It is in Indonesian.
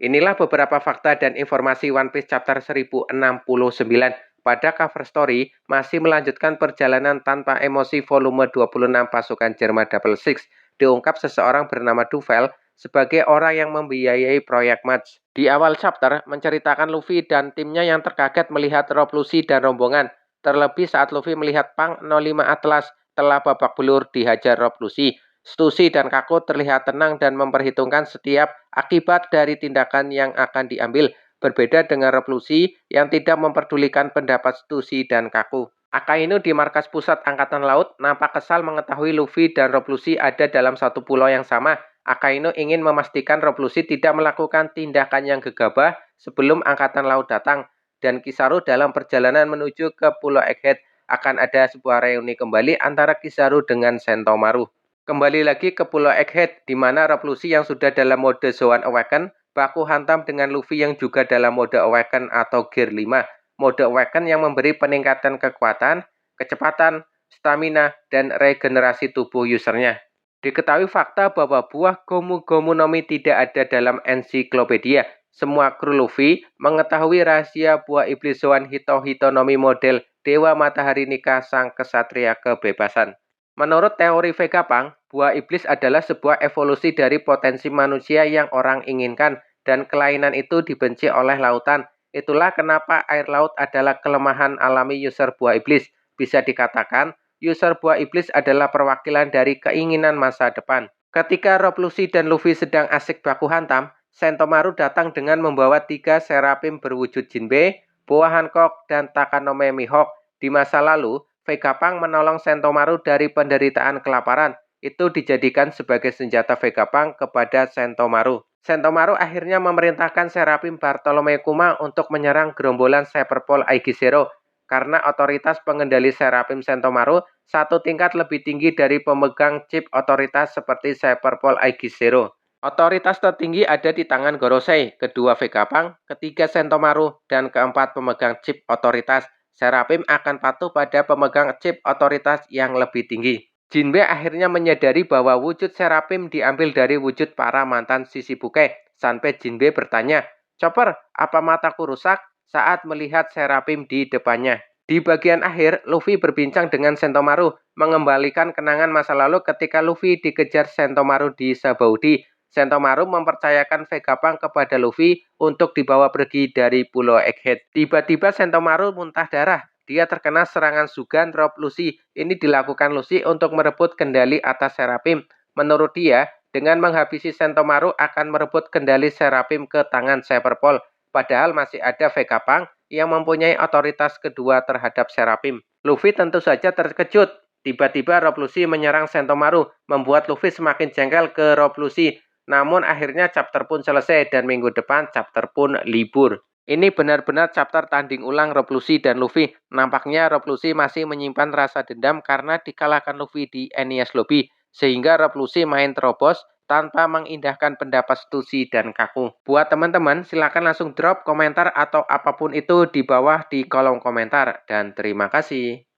Inilah beberapa fakta dan informasi One Piece Chapter 1069. Pada cover story, masih melanjutkan perjalanan tanpa emosi volume 26 pasukan Jerman Double Six. Diungkap seseorang bernama Duvel sebagai orang yang membiayai proyek Match. Di awal chapter, menceritakan Luffy dan timnya yang terkaget melihat Rob Lucy dan rombongan. Terlebih saat Luffy melihat Pang 05 Atlas telah babak belur dihajar Rob Lucy. Stussy dan Kako terlihat tenang dan memperhitungkan setiap akibat dari tindakan yang akan diambil, berbeda dengan Rob Lucy yang tidak memperdulikan pendapat Stussy dan Kako. Akainu di markas pusat Angkatan Laut nampak kesal mengetahui Luffy dan Rob Lucy ada dalam satu pulau yang sama. Akainu ingin memastikan Rob Lucy tidak melakukan tindakan yang gegabah sebelum Angkatan Laut datang. Dan Kizaru dalam perjalanan menuju ke Pulau Egghead akan ada sebuah reuni kembali antara Kizaru dengan Sentomaru. Kembali lagi ke Pulau Egghead, di mana Rob Lucy yang sudah dalam mode Zoan Awaken baku hantam dengan Luffy yang juga dalam mode Awaken atau Gear 5. Mode Awaken yang memberi peningkatan kekuatan, kecepatan, stamina, dan regenerasi tubuh usernya. Diketahui fakta bahwa buah Gomu Gomu no Mi tidak ada dalam ensiklopedia. Semua kru Luffy mengetahui rahasia buah iblis Zoan Hito Hito no Mi model Dewa Matahari Nika Sang Kesatria Kebebasan. Menurut teori Vegapunk, buah iblis adalah sebuah evolusi dari potensi manusia yang orang inginkan, dan kelainan itu dibenci oleh lautan. Itulah kenapa air laut adalah kelemahan alami user buah iblis. Bisa dikatakan, user buah iblis adalah perwakilan dari keinginan masa depan. Ketika Rob Lucy dan Luffy sedang asik baku hantam, Sentomaru datang dengan membawa 3 serapim berwujud Jinbe, Boa Hancock, dan Takanome Mihawk. Di masa lalu, Vegapunk menolong Sentomaru dari penderitaan kelaparan. Itu dijadikan sebagai senjata Vegapunk kepada Sentomaru. Sentomaru akhirnya memerintahkan Serapim Bartolome Kuma untuk menyerang gerombolan Cyberpol Aegis Zero. Karena otoritas pengendali Serapim Sentomaru satu tingkat lebih tinggi dari pemegang chip otoritas seperti Cyberpol Aegis Zero. Otoritas tertinggi ada di tangan Gorosei, kedua Vegapunk, ketiga Sentomaru, dan keempat pemegang chip otoritas. Serapim akan patuh pada pemegang chip otoritas yang lebih tinggi. Jinbe akhirnya menyadari bahwa wujud Serapim diambil dari wujud para mantan Shishibuke. Sampai Jinbe bertanya, "Chopper, apa mataku rusak?" saat melihat Serapim di depannya. Di bagian akhir, Luffy berbincang dengan Sentomaru, mengembalikan kenangan masa lalu ketika Luffy dikejar Sentomaru di Sabaudi. Sentomaru mempercayakan Vegapunk kepada Luffy untuk dibawa pergi dari Pulau Egghead. Tiba-tiba Sentomaru muntah darah. Dia terkena serangan Sugan Rob Lucy. Ini dilakukan Lucy untuk merebut kendali atas Serapim. Menurut dia, dengan menghabisi Sentomaru akan merebut kendali Serapim ke tangan Cyberpol. Padahal masih ada Vegapunk yang mempunyai otoritas kedua terhadap Serapim. Luffy tentu saja terkejut. Tiba-tiba Rob Lucy menyerang Sentomaru, membuat Luffy semakin jengkel ke Rob Lucy. Namun akhirnya chapter pun selesai dan minggu depan chapter pun libur. Ini benar-benar chapter tanding ulang Rob Lucy dan Luffy. Nampaknya Rob Lucy masih menyimpan rasa dendam karena dikalahkan Luffy di NES Lobby. Sehingga Rob Lucy main terobos tanpa mengindahkan pendapat Stussy dan Kaku. Buat teman-teman, silakan langsung drop komentar atau apapun itu di bawah di kolom komentar. Dan terima kasih.